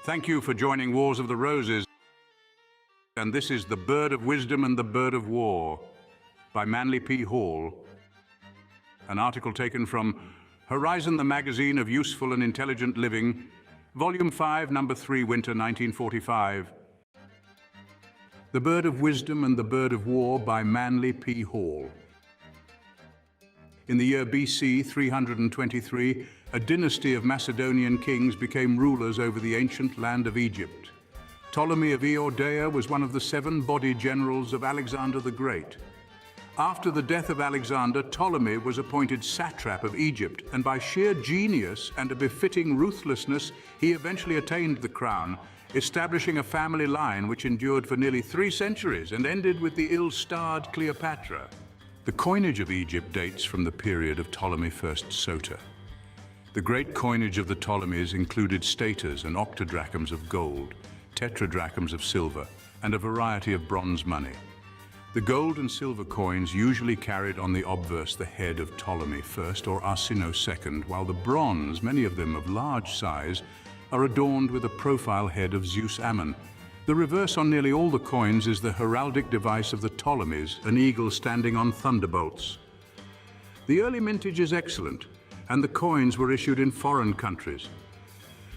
Thank you for joining Wars of the Roses. And this is The Bird of Wisdom and the Bird of War by Manly P. Hall. An article taken from Horizon, the Magazine of Useful and Intelligent Living, Volume 5, Number 3, Winter 1945. The Bird of Wisdom and the Bird of War by Manly P. Hall. In the year BC 323, a dynasty of Macedonian kings became rulers over the ancient land of Egypt. Ptolemy of Eordea was one of the 7 body generals of Alexander the Great. After the death of Alexander, Ptolemy was appointed satrap of Egypt, and by sheer genius and a befitting ruthlessness, he eventually attained the crown, establishing a family line which endured for nearly 3 centuries and ended with the ill-starred Cleopatra. The coinage of Egypt dates from the period of Ptolemy I Soter. The great coinage of the Ptolemies included staters and octadrachms of gold, tetradrachms of silver, and a variety of bronze money. The gold and silver coins usually carried on the obverse the head of Ptolemy I or Arsinoe II, while the bronze, many of them of large size, are adorned with a profile head of Zeus Ammon. The reverse on nearly all the coins is the heraldic device of the Ptolemies, an eagle standing on thunderbolts. The early mintage is excellent, and the coins were issued in foreign countries.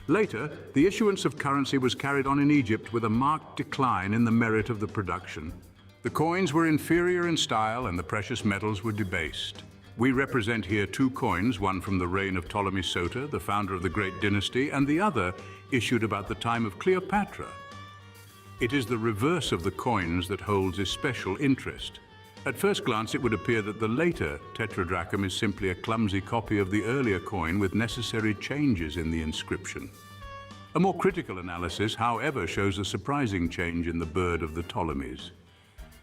Later, the issuance of currency was carried on in Egypt with a marked decline in the merit of the production. The coins were inferior in style and the precious metals were debased. We represent here 2 coins, one from the reign of Ptolemy Soter, the founder of the great dynasty, and the other issued about the time of Cleopatra. It is the reverse of the coins that holds especial interest. At first glance, it would appear that the later tetradrachm is simply a clumsy copy of the earlier coin with necessary changes in the inscription. A more critical analysis, however, shows a surprising change in the bird of the Ptolemies.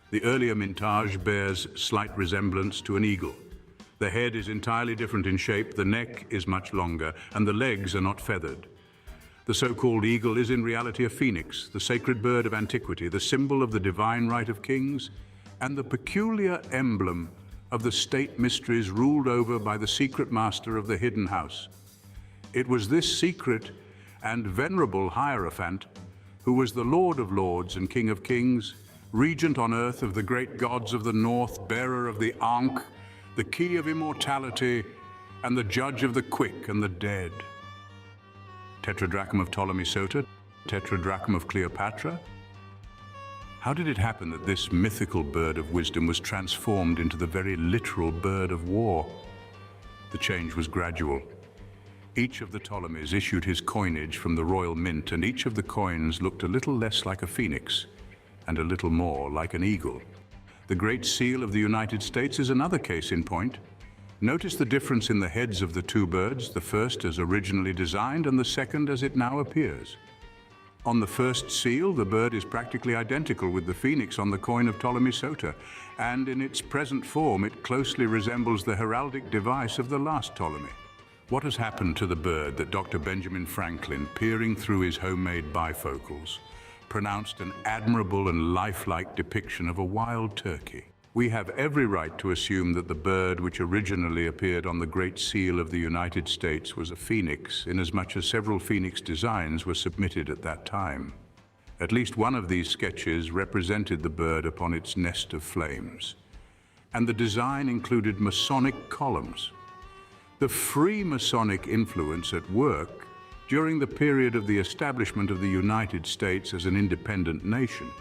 The earlier mintage bears slight resemblance to an eagle. The head is entirely different in shape, the neck is much longer, and the legs are not feathered. The so-called eagle is in reality a phoenix, the sacred bird of antiquity, the symbol of the divine right of kings, and the peculiar emblem of the state mysteries ruled over by the secret master of the hidden house. It was this secret and venerable Hierophant who was the Lord of Lords and King of Kings, regent on earth of the great gods of the north, bearer of the Ankh, the key of immortality, and the judge of the quick and the dead. Tetradrachm of Ptolemy Soter, tetradrachm of Cleopatra? How did it happen that this mythical bird of wisdom was transformed into the very literal bird of war? The change was gradual. Each of the Ptolemies issued his coinage from the royal mint, and each of the coins looked a little less like a phoenix and a little more like an eagle. The Great Seal of the United States is another case in point. Notice the difference in the heads of the 2 birds, the first as originally designed and the second as it now appears. On the first seal, the bird is practically identical with the phoenix on the coin of Ptolemy Soter, and in its present form it closely resembles the heraldic device of the last Ptolemy. What has happened to the bird that Dr. Benjamin Franklin, peering through his homemade bifocals, pronounced an admirable and lifelike depiction of a wild turkey? We have every right to assume that the bird which originally appeared on the Great Seal of the United States was a phoenix, inasmuch as several phoenix designs were submitted at that time. At least one of these sketches represented the bird upon its nest of flames, and the design included Masonic columns. The Freemasonic influence at work during the period of the establishment of the United States as an independent nation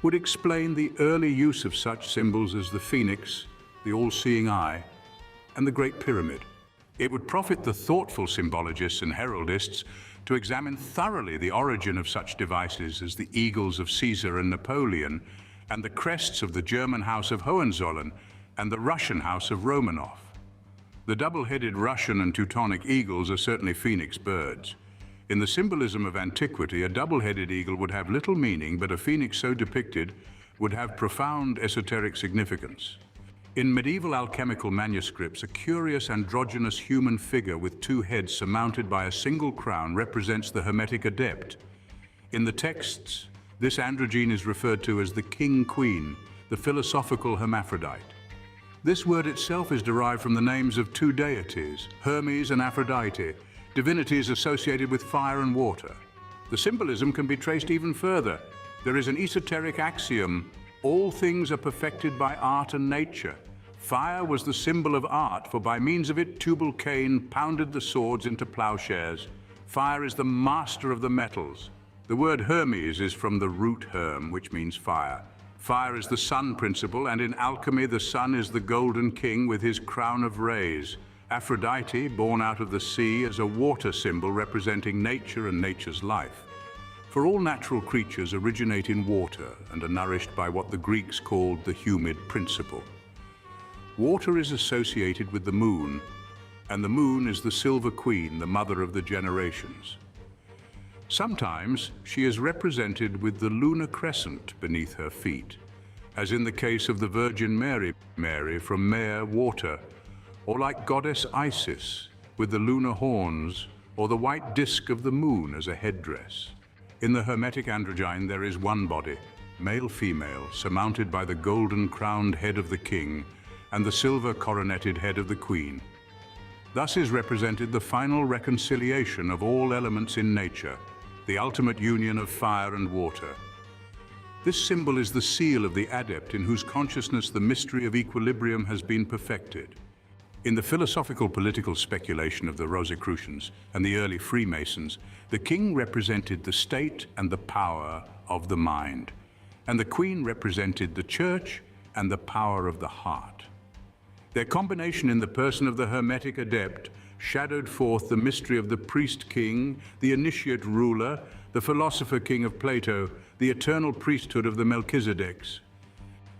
would explain the early use of such symbols as the phoenix, the all-seeing eye, and the Great Pyramid. It would profit the thoughtful symbologists and heraldists to examine thoroughly the origin of such devices as the eagles of Caesar and Napoleon, and the crests of the German House of Hohenzollern and the Russian House of Romanov. The double-headed Russian and Teutonic eagles are certainly phoenix birds. In the symbolism of antiquity, a double-headed eagle would have little meaning, but a phoenix so depicted would have profound esoteric significance. In medieval alchemical manuscripts, a curious androgynous human figure with 2 heads surmounted by a single crown represents the Hermetic Adept. In the texts, this androgyny is referred to as the king-queen, the philosophical hermaphrodite. This word itself is derived from the names of 2 deities, Hermes and Aphrodite, divinities associated with fire and water. The symbolism can be traced even further. There is an esoteric axiom: all things are perfected by art and nature. Fire was the symbol of art, for by means of it Tubal-Cain pounded the swords into plowshares. Fire is the master of the metals. The word Hermes is from the root herm, which means fire. Fire is the sun principle, and in alchemy the sun is the golden king with his crown of rays. Aphrodite, born out of the sea, is a water symbol representing nature and nature's life. For all natural creatures originate in water and are nourished by what the Greeks called the humid principle. Water is associated with the moon, and the moon is the silver queen, the mother of the generations. Sometimes she is represented with the lunar crescent beneath her feet, as in the case of the Virgin Mary from Mare, water, or like goddess Isis with the lunar horns or the white disk of the moon as a headdress. In the Hermetic androgyny there is one body, male-female, surmounted by the golden-crowned head of the king and the silver-coroneted head of the queen. Thus is represented the final reconciliation of all elements in nature, the ultimate union of fire and water. This symbol is the seal of the adept in whose consciousness the mystery of equilibrium has been perfected. In the philosophical political speculation of the Rosicrucians and the early Freemasons, the king represented the state and the power of the mind, and the queen represented the church and the power of the heart. Their combination in the person of the Hermetic adept shadowed forth the mystery of the priest-king, the initiate ruler, the philosopher-king of Plato, the eternal priesthood of the Melchizedeks.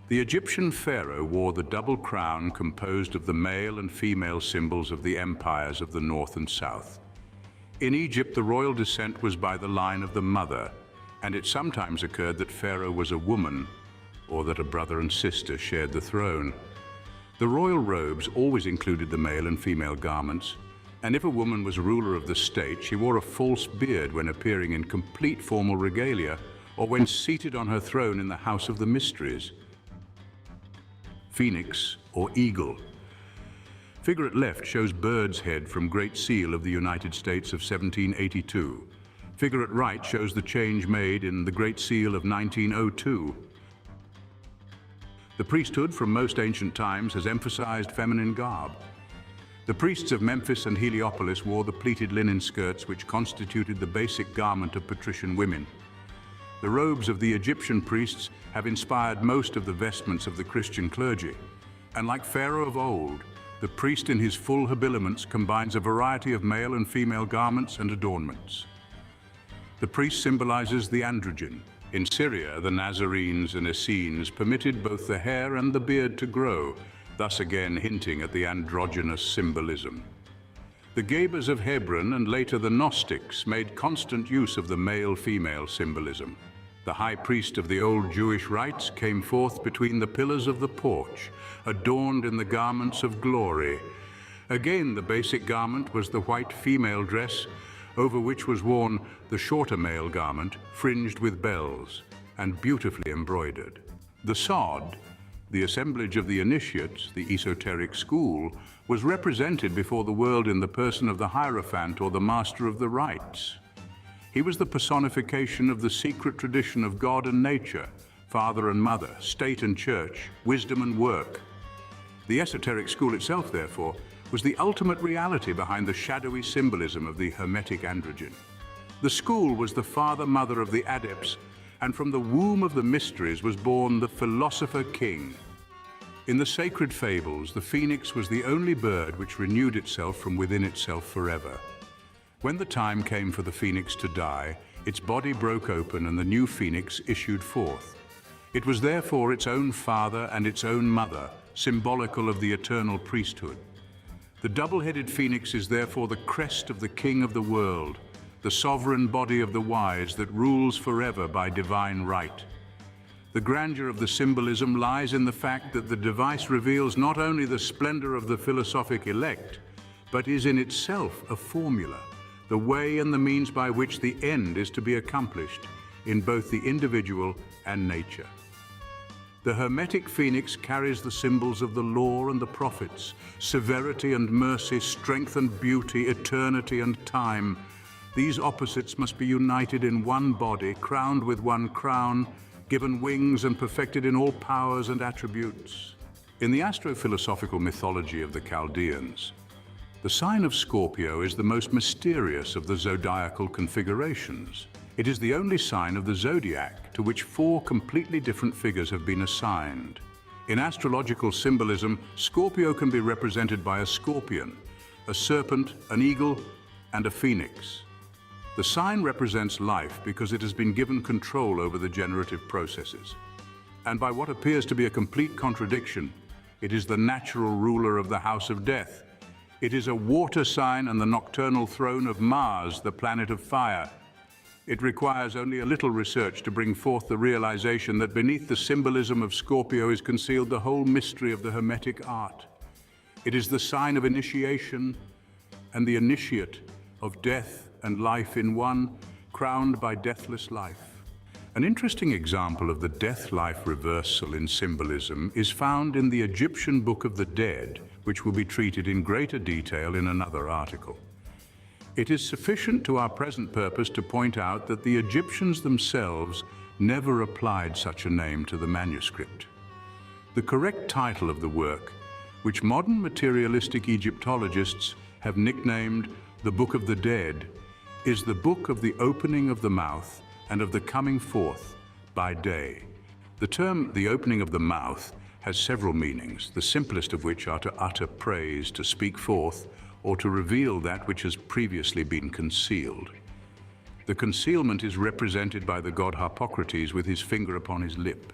The Egyptian pharaoh wore the double crown composed of the male and female symbols of the empires of the north and south. In Egypt, the royal descent was by the line of the mother, and it sometimes occurred that pharaoh was a woman, or that a brother and sister shared the throne. The royal robes always included the male and female garments, and if a woman was ruler of the state, she wore a false beard when appearing in complete formal regalia, or when seated on her throne in the House of the Mysteries. Phoenix or eagle. Figure at left shows bird's head from Great Seal of the United States of 1782. Figure at right shows the change made in the Great Seal of 1902. The priesthood from most ancient times has emphasized feminine garb. The priests of Memphis and Heliopolis wore the pleated linen skirts which constituted the basic garment of patrician women. The robes of the Egyptian priests have inspired most of the vestments of the Christian clergy, and like Pharaoh of old, the priest in his full habiliments combines a variety of male and female garments and adornments. The priest symbolizes the androgyny. In Syria, the Nazarenes and Essenes permitted both the hair and the beard to grow, thus again hinting at the androgynous symbolism. The Gabers of Hebron and later the Gnostics made constant use of the male-female symbolism. The high priest of the old Jewish rites came forth between the pillars of the porch, adorned in the garments of glory. Again, the basic garment was the white female dress, over which was worn the shorter male garment, fringed with bells and beautifully embroidered. The sod, the assemblage of the initiates, the esoteric school, was represented before the world in the person of the Hierophant or the master of the rites. He was the personification of the secret tradition of God and nature, father and mother, state and church, wisdom and work. The esoteric school itself, therefore, was the ultimate reality behind the shadowy symbolism of the Hermetic androgyny. The school was the father-mother of the Adepts, and from the womb of the mysteries was born the philosopher king. In the sacred fables, the phoenix was the only bird which renewed itself from within itself forever. When the time came for the phoenix to die, its body broke open and the new phoenix issued forth. It was therefore its own father and its own mother, symbolical of the eternal priesthood. The double-headed phoenix is therefore the crest of the king of the world, the sovereign body of the wise that rules forever by divine right. The grandeur of the symbolism lies in the fact that the device reveals not only the splendor of the philosophic elect, but is in itself a formula, the way and the means by which the end is to be accomplished in both the individual and nature. The Hermetic phoenix carries the symbols of the law and the prophets, severity and mercy, strength and beauty, eternity and time. These opposites must be united in one body, crowned with one crown, given wings and perfected in all powers and attributes. In the astrophilosophical mythology of the Chaldeans, the sign of Scorpio is the most mysterious of the zodiacal configurations. It is the only sign of the zodiac to which 4 completely different figures have been assigned. In astrological symbolism, Scorpio can be represented by a scorpion, a serpent, an eagle, and a phoenix. The sign represents life because it has been given control over the generative processes. And by what appears to be a complete contradiction, it is the natural ruler of the house of death. It is a water sign and the nocturnal throne of Mars, the planet of fire. It requires only a little research to bring forth the realization that beneath the symbolism of Scorpio is concealed the whole mystery of the Hermetic art. It is the sign of initiation and the initiate of death and life in one, crowned by deathless life. An interesting example of the death-life reversal in symbolism is found in the Egyptian Book of the Dead, which will be treated in greater detail in another article. It is sufficient to our present purpose to point out that the Egyptians themselves never applied such a name to the manuscript. The correct title of the work, which modern materialistic Egyptologists have nicknamed the Book of the Dead, is the Book of the Opening of the Mouth and of the Coming Forth by Day. The term the opening of the mouth has several meanings, the simplest of which are to utter praise, to speak forth, or to reveal that which has previously been concealed. The concealment is represented by the god Harpocrates with his finger upon his lip.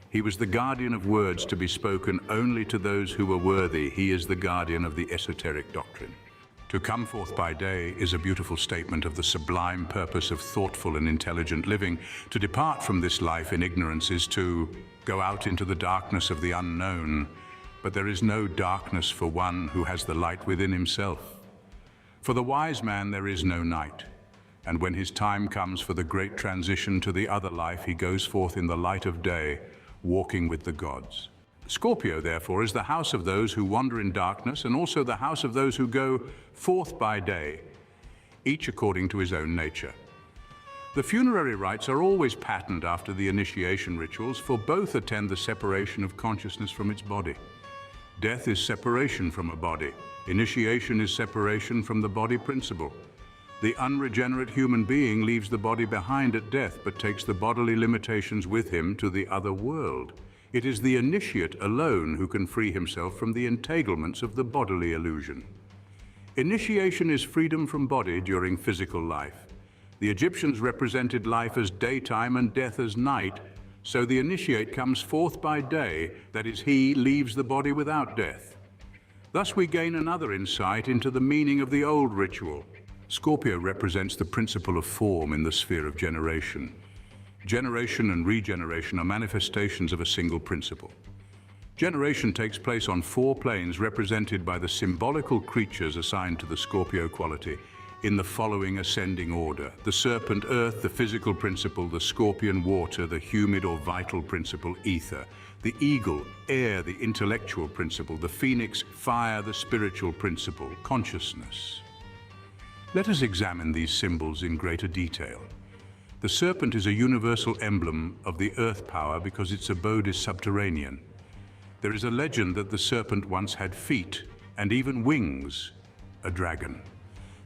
He was the guardian of words to be spoken only to those who were worthy. He is the guardian of the esoteric doctrine. To come forth by day is a beautiful statement of the sublime purpose of thoughtful and intelligent living. To depart from this life in ignorance is to go out into the darkness of the unknown, but there is no darkness for one who has the light within himself. For the wise man there is no night, and when his time comes for the great transition to the other life, he goes forth in the light of day, walking with the gods. Scorpio, therefore, is the house of those who wander in darkness and also the house of those who go forth by day, each according to his own nature. The funerary rites are always patterned after the initiation rituals, for both attend the separation of consciousness from its body. Death is separation from a body. Initiation is separation from the body principle. The unregenerate human being leaves the body behind at death, but takes the bodily limitations with him to the other world. It is the initiate alone who can free himself from the entanglements of the bodily illusion. Initiation is freedom from body during physical life. The Egyptians represented life as daytime and death as night, so the initiate comes forth by day, that is, he leaves the body without death. Thus we gain another insight into the meaning of the old ritual. Scorpio represents the principle of form in the sphere of generation. Generation and regeneration are manifestations of a single principle. Generation takes place on 4 planes represented by the symbolical creatures assigned to the Scorpio quality in the following ascending order: the serpent, earth, the physical principle; the scorpion, water; the humid or vital principle, ether; the eagle, air, the intellectual principle; the phoenix, fire, the spiritual principle, consciousness. Let us examine these symbols in greater detail. The serpent is a universal emblem of the earth power because its abode is subterranean. There is a legend that the serpent once had feet and even wings, a dragon,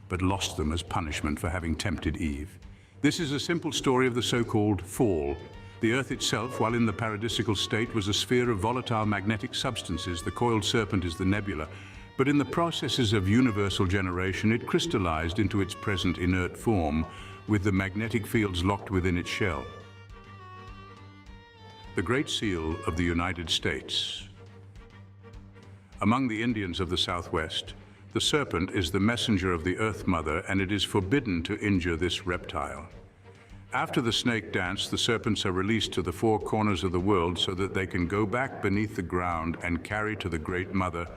but lost them as punishment for having tempted Eve. This is a simple story of the so-called fall. The earth itself, while in the paradisical state, was a sphere of volatile magnetic substances. The coiled serpent is the nebula, but in the processes of universal generation, it crystallized into its present inert form, with the magnetic fields locked within its shell. The Great Seal of the United States. Among the Indians of the Southwest, the serpent is the messenger of the Earth Mother, and it is forbidden to injure this reptile. After the snake dance, the serpents are released to the 4 corners of the world so that they can go back beneath the ground and carry to the Great Mother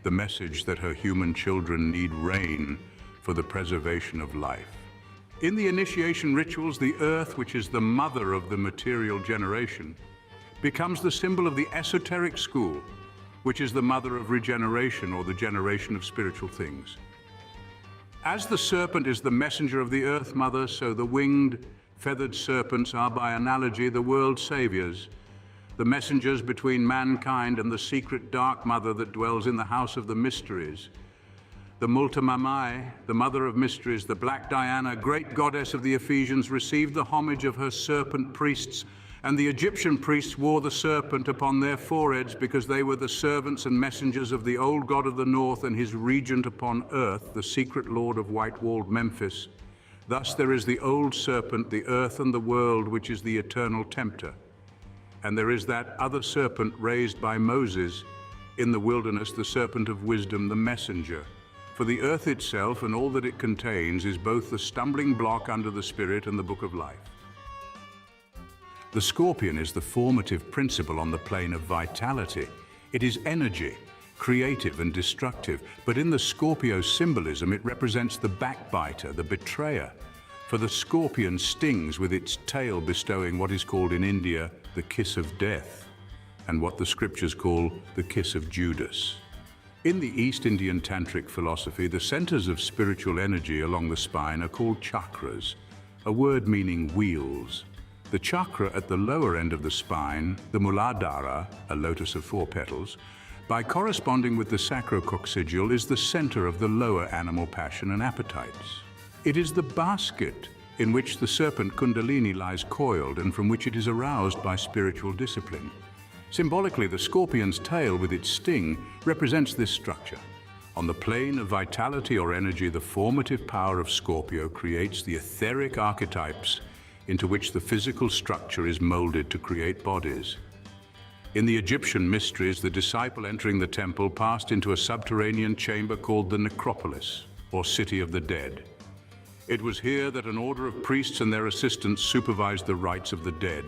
the message that her human children need rain for the preservation of life. In the initiation rituals, the earth, which is the mother of the material generation, becomes the symbol of the esoteric school, which is the mother of regeneration or the generation of spiritual things. As the serpent is the messenger of the Earth Mother, so the winged, feathered serpents are by analogy the world's saviors, the messengers between mankind and the secret dark mother that dwells in the house of the mysteries. The Multamamai, the mother of mysteries, the Black Diana, great goddess of the Ephesians, received the homage of her serpent priests, and the Egyptian priests wore the serpent upon their foreheads because they were the servants and messengers of the old god of the north and his regent upon earth, the secret lord of white-walled Memphis. Thus there is the old serpent, the earth and the world, which is the eternal tempter. And there is that other serpent raised by Moses in the wilderness, the serpent of wisdom, the messenger. For the earth itself and all that it contains is both the stumbling block under the spirit and the book of life. The scorpion is the formative principle on the plane of vitality. It is energy, creative and destructive, but in the Scorpio symbolism it represents the backbiter, the betrayer. For the scorpion stings with its tail, bestowing what is called in India the kiss of death, and what the scriptures call the kiss of Judas. In the East Indian tantric philosophy, the centers of spiritual energy along the spine are called chakras, a word meaning wheels. The chakra at the lower end of the spine, the Muladhara, a lotus of 4 petals, by corresponding with the sacrococcygeal, is the center of the lower animal passion and appetites. It is the basket in which the serpent Kundalini lies coiled and from which it is aroused by spiritual discipline. Symbolically, the scorpion's tail with its sting represents this structure. On the plane of vitality or energy, the formative power of Scorpio creates the etheric archetypes into which the physical structure is molded to create bodies. In the Egyptian mysteries, the disciple entering the temple passed into a subterranean chamber called the necropolis, or city of the dead. It was here that an order of priests and their assistants supervised the rites of the dead,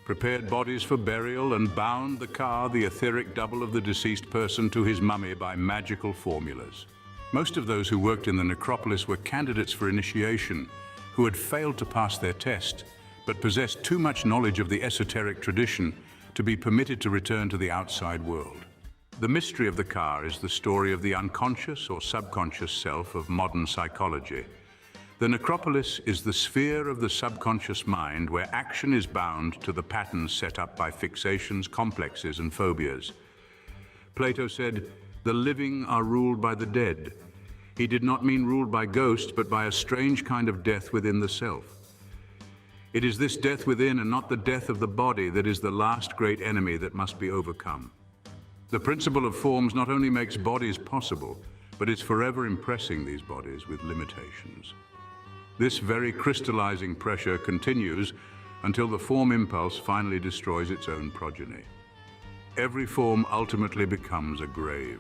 prepared bodies for burial, and bound the ka, the etheric double of the deceased person, to his mummy by magical formulas. Most of those who worked in the necropolis were candidates for initiation, who had failed to pass their test, but possessed too much knowledge of the esoteric tradition to be permitted to return to the outside world. The mystery of the ka is the story of the unconscious or subconscious self of modern psychology. The necropolis is the sphere of the subconscious mind where action is bound to the patterns set up by fixations, complexes, and phobias. Plato said, "The living are ruled by the dead." He did not mean ruled by ghosts, but by a strange kind of death within the self. It is this death within and not the death of the body that is the last great enemy that must be overcome. The principle of forms not only makes bodies possible, but is forever impressing these bodies with limitations. This very crystallizing pressure continues until the form impulse finally destroys its own progeny. Every form ultimately becomes a grave.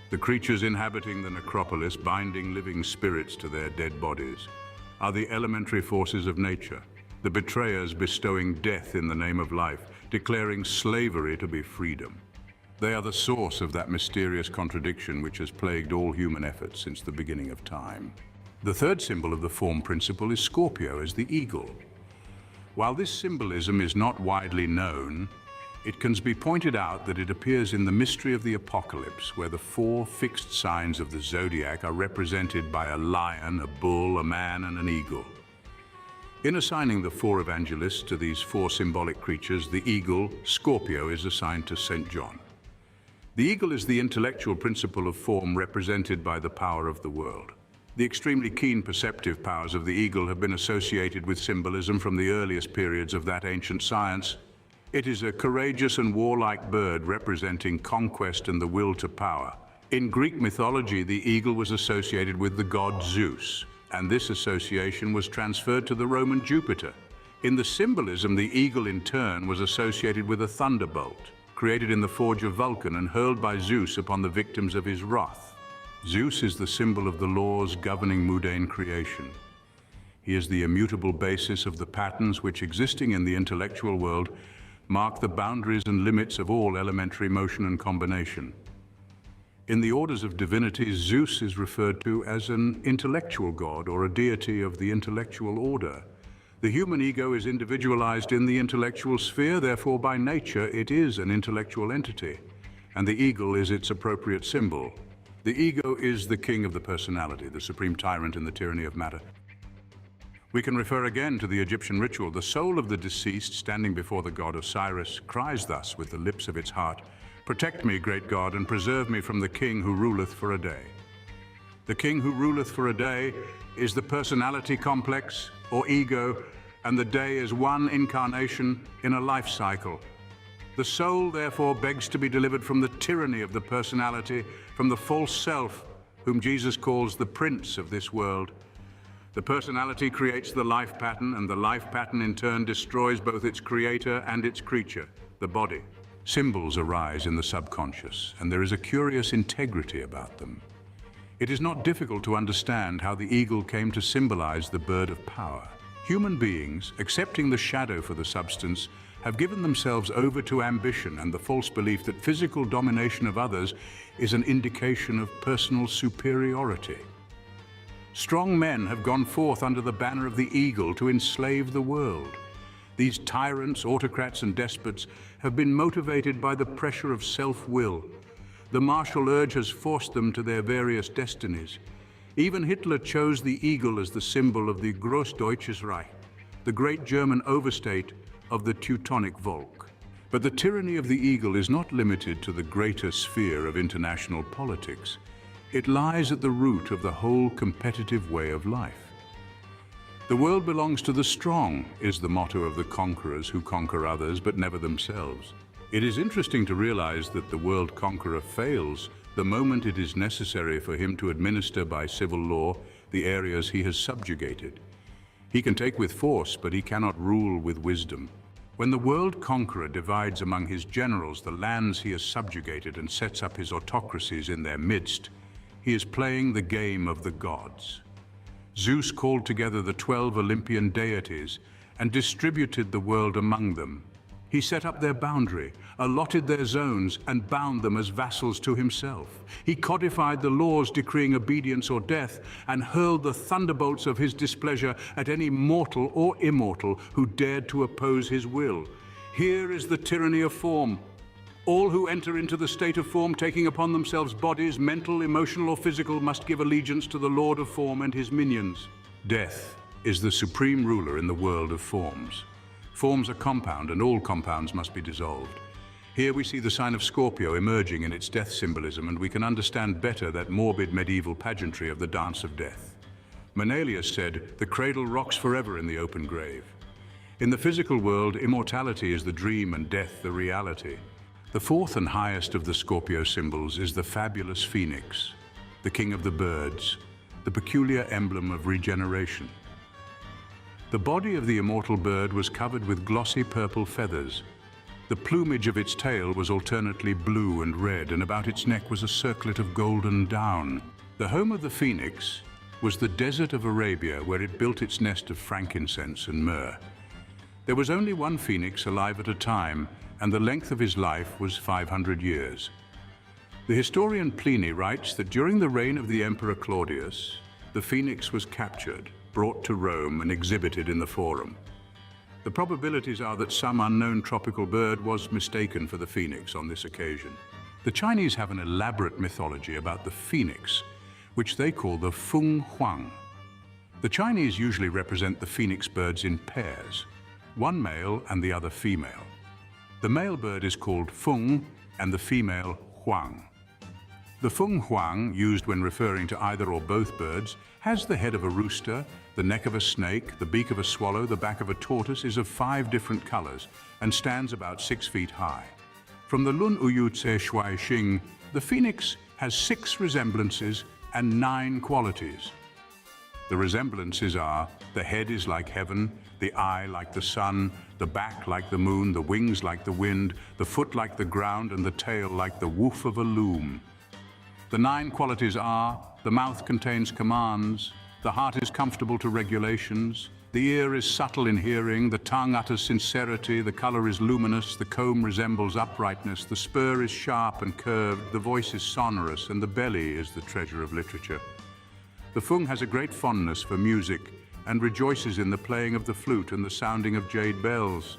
The creatures inhabiting the necropolis, binding living spirits to their dead bodies, are the elementary forces of nature, the betrayers bestowing death in the name of life, declaring slavery to be freedom. They are the source of that mysterious contradiction which has plagued all human efforts since the beginning of time. The third symbol of the form principle is Scorpio as the eagle. While this symbolism is not widely known, it can be pointed out that it appears in the mystery of the Apocalypse, where the 4 fixed signs of the zodiac are represented by a lion, a bull, a man, and an eagle. In assigning the 4 evangelists to these 4 symbolic creatures, the eagle, Scorpio, is assigned to St. John. The eagle is the intellectual principle of form represented by the power of the world. The extremely keen perceptive powers of the eagle have been associated with symbolism from the earliest periods of that ancient science. It is a courageous and warlike bird representing conquest and the will to power. In Greek mythology, the eagle was associated with the god Zeus, and this association was transferred to the Roman Jupiter. In the symbolism, the eagle in turn was associated with a thunderbolt, created in the forge of Vulcan and hurled by Zeus upon the victims of his wrath. Zeus is the symbol of the laws governing mundane creation. He is the immutable basis of the patterns which, existing in the intellectual world, mark the boundaries and limits of all elementary motion and combination. In the orders of divinities, Zeus is referred to as an intellectual god or a deity of the intellectual order. The human ego is individualized in the intellectual sphere, therefore by nature it is an intellectual entity, and the eagle is its appropriate symbol. The ego is the king of the personality, the supreme tyrant in the tyranny of matter. We can refer again to the Egyptian ritual. The soul of the deceased, standing before the god Osiris, cries thus with the lips of its heart, "Protect me, great God, and preserve me from the king who ruleth for a day." The king who ruleth for a day is the personality complex, or ego, and the day is one incarnation in a life cycle. The soul, therefore, begs to be delivered from the tyranny of the personality, from the false self, whom Jesus calls the prince of this world. The personality creates the life pattern, and the life pattern in turn destroys both its creator and its creature, the body. Symbols arise in the subconscious, and there is a curious integrity about them. It is not difficult to understand how the eagle came to symbolize the bird of power. Human beings, accepting the shadow for the substance, have given themselves over to ambition and the false belief that physical domination of others is an indication of personal superiority. Strong men have gone forth under the banner of the eagle to enslave the world. These tyrants, autocrats, and despots have been motivated by the pressure of self-will. The martial urge has forced them to their various destinies. Even Hitler chose the eagle as the symbol of the Großdeutsches Reich, the great German overstate of the Teutonic Volk. But the tyranny of the eagle is not limited to the greater sphere of international politics. It lies at the root of the whole competitive way of life. The world belongs to the strong is the motto of the conquerors who conquer others but never themselves. It is interesting to realize that the world conqueror fails the moment it is necessary for him to administer by civil law the areas he has subjugated. He can take with force, but he cannot rule with wisdom. When the world conqueror divides among his generals the lands he has subjugated and sets up his autocracies in their midst, he is playing the game of the gods. Zeus called together the 12 Olympian deities and distributed the world among them. He set up their boundary, allotted their zones, and bound them as vassals to himself. He codified the laws decreeing obedience or death, and hurled the thunderbolts of his displeasure at any mortal or immortal who dared to oppose his will. Here is the tyranny of form. All who enter into the state of form, taking upon themselves bodies, mental, emotional, or physical, must give allegiance to the Lord of Form and his minions. Death is the supreme ruler in the world of forms. Forms are compound, and all compounds must be dissolved. Here we see the sign of Scorpio emerging in its death symbolism, and we can understand better that morbid medieval pageantry of the dance of death. Menelaus said, "The cradle rocks forever in the open grave." In the physical world, immortality is the dream and death the reality. The fourth and highest of the Scorpio symbols is the fabulous phoenix, the king of the birds, the peculiar emblem of regeneration. The body of the immortal bird was covered with glossy purple feathers. The plumage of its tail was alternately blue and red, and about its neck was a circlet of golden down. The home of the phoenix was the desert of Arabia, where it built its nest of frankincense and myrrh. There was only one phoenix alive at a time, and the length of his life was 500 years. The historian Pliny writes that during the reign of the Emperor Claudius, the phoenix was captured, brought to Rome, and exhibited in the Forum. The probabilities are that some unknown tropical bird was mistaken for the phoenix on this occasion. The Chinese have an elaborate mythology about the phoenix, which they call the Feng Huang. The Chinese usually represent the phoenix birds in pairs, one male and the other female. The male bird is called Feng and the female Huang. The Feng Huang, used when referring to either or both birds, has the head of a rooster, the neck of a snake, the beak of a swallow, the back of a tortoise, is of 5 different colors, and stands about 6 feet high. From the Lun Uyu Tse Shuai Xing, the phoenix has 6 resemblances and 9 qualities. The resemblances are: the head is like heaven, the eye like the sun, the back like the moon, the wings like the wind, the foot like the ground, and the tail like the woof of a loom. The 9 qualities are: the mouth contains commands, the heart is comfortable to regulations, the ear is subtle in hearing, the tongue utters sincerity, the color is luminous, the comb resembles uprightness, the spur is sharp and curved, the voice is sonorous, and the belly is the treasure of literature. The Feng has a great fondness for music and rejoices in the playing of the flute and the sounding of jade bells.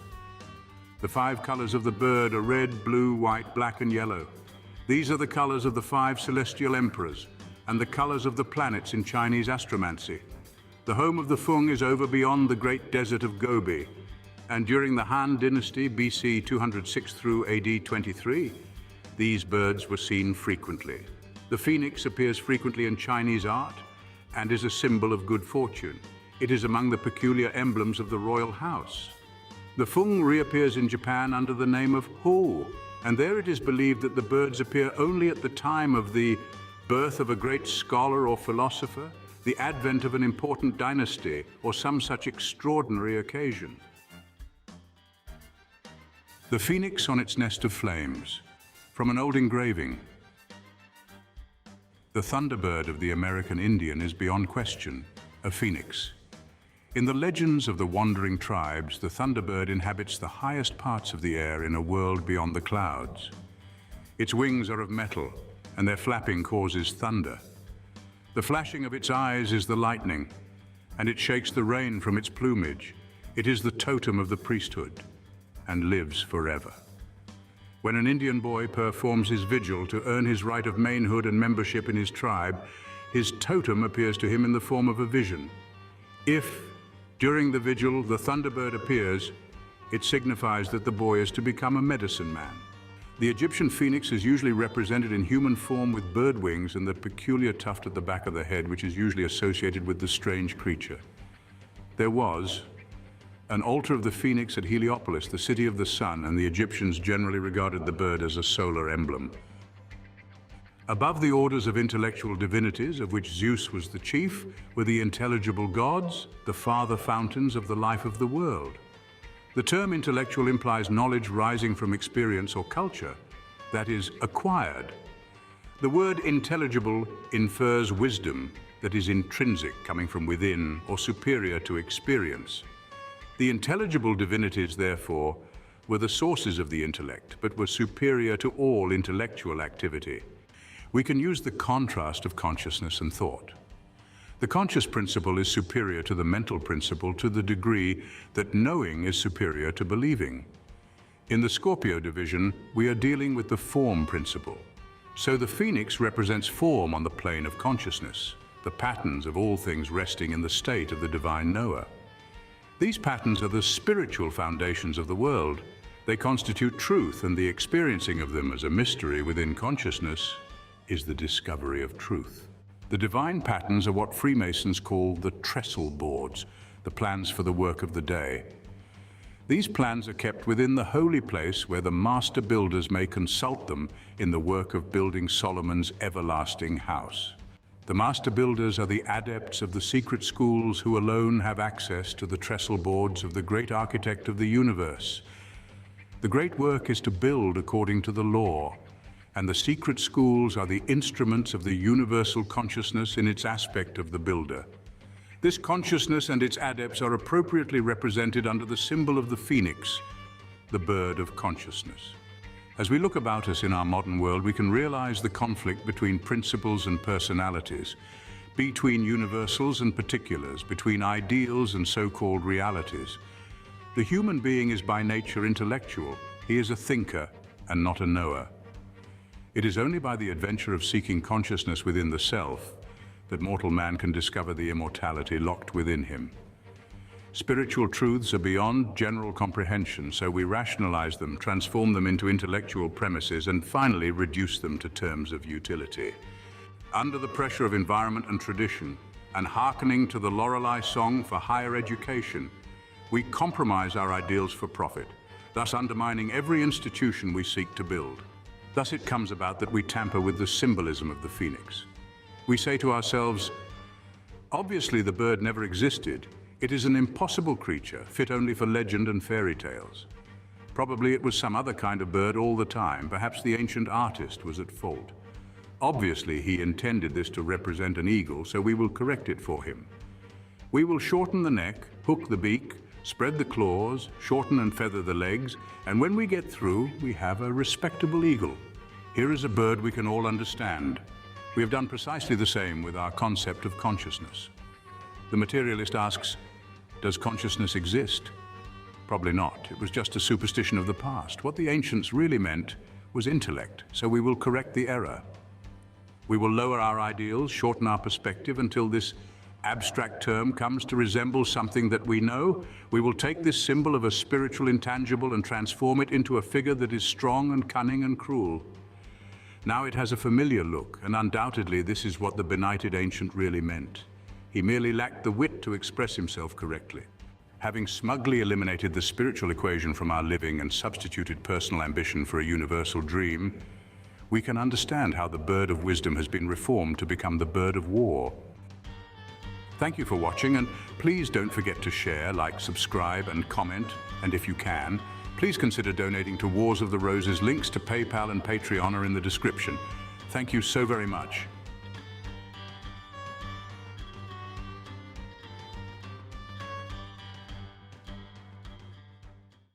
The 5 colors of the bird are red, blue, white, black, and yellow. These are the colors of the 5 celestial emperors and the colors of the planets in Chinese astromancy. The home of the Fung is over beyond the great desert of Gobi, and during the Han Dynasty, BC 206 through AD 23, these birds were seen frequently. The phoenix appears frequently in Chinese art and is a symbol of good fortune. It is among the peculiar emblems of the royal house. The Fung reappears in Japan under the name of Hu, and there it is believed that the birds appear only at the time of the birth of a great scholar or philosopher, the advent of an important dynasty, or some such extraordinary occasion. The phoenix on its nest of flames. From an old engraving. The thunderbird of the American Indian is beyond question a phoenix. In the legends of the wandering tribes, the thunderbird inhabits the highest parts of the air in a world beyond the clouds. Its wings are of metal, and their flapping causes thunder. The flashing of its eyes is the lightning, and it shakes the rain from its plumage. It is the totem of the priesthood, and lives forever. When an Indian boy performs his vigil to earn his right of manhood and membership in his tribe, his totem appears to him in the form of a vision. If, during the vigil, the thunderbird appears, it signifies that the boy is to become a medicine man. The Egyptian phoenix is usually represented in human form with bird wings and the peculiar tuft at the back of the head, which is usually associated with the strange creature. There was an altar of the phoenix at Heliopolis, the city of the sun, and the Egyptians generally regarded the bird as a solar emblem. Above the orders of intellectual divinities, of which Zeus was the chief, were the intelligible gods, the father fountains of the life of the world. The term intellectual implies knowledge rising from experience or culture, that is, acquired. The word intelligible infers wisdom that is intrinsic, coming from within, or superior to experience. The intelligible divinities, therefore, were the sources of the intellect, but were superior to all intellectual activity. We can use the contrast of consciousness and thought. The conscious principle is superior to the mental principle to the degree that knowing is superior to believing. In the Scorpio division, we are dealing with the form principle. So the phoenix represents form on the plane of consciousness, the patterns of all things resting in the state of the divine knower. These patterns are the spiritual foundations of the world. They constitute truth, and the experiencing of them as a mystery within consciousness is the discovery of truth. The divine patterns are what Freemasons call the trestle boards, the plans for the work of the day. These plans are kept within the holy place where the master builders may consult them in the work of building Solomon's everlasting house. The master builders are the adepts of the secret schools who alone have access to the trestle boards of the great architect of the universe. The great work is to build according to the law, and the secret schools are the instruments of the universal consciousness in its aspect of the builder. This consciousness and its adepts are appropriately represented under the symbol of the phoenix, the bird of consciousness. As we look about us in our modern world, we can realize the conflict between principles and personalities, between universals and particulars, between ideals and so-called realities. The human being is by nature intellectual. He is a thinker and not a knower. It is only by the adventure of seeking consciousness within the self that mortal man can discover the immortality locked within him. Spiritual truths are beyond general comprehension, so we rationalize them, transform them into intellectual premises, and finally reduce them to terms of utility. Under the pressure of environment and tradition, and hearkening to the Lorelei song for higher education, we compromise our ideals for profit, thus undermining every institution we seek to build. Thus it comes about that we tamper with the symbolism of the phoenix. We say to ourselves, obviously the bird never existed. It is an impossible creature, fit only for legend and fairy tales. Probably it was some other kind of bird all the time. Perhaps the ancient artist was at fault. Obviously he intended this to represent an eagle, so we will correct it for him. We will shorten the neck, hook the beak, spread the claws, shorten and feather the legs, and when we get through, we have a respectable eagle. Here is a bird we can all understand. We have done precisely the same with our concept of consciousness. The materialist asks, does consciousness exist? Probably not. It was just a superstition of the past. What the ancients really meant was intellect, so we will correct the error. We will lower our ideals, shorten our perspective until this abstract term comes to resemble something that we know. We will take this symbol of a spiritual intangible and transform it into a figure that is strong and cunning and cruel. Now it has a familiar look, and undoubtedly this is what the benighted ancient really meant. He merely lacked the wit to express himself correctly. Having smugly eliminated the spiritual equation from our living and substituted personal ambition for a universal dream, we can understand how the bird of wisdom has been reformed to become the bird of war. Thank you for watching, and please don't forget to share, like, subscribe, and comment. And if you can, please consider donating to Wars of the Roses. Links to PayPal and Patreon are in the description. Thank you so very much.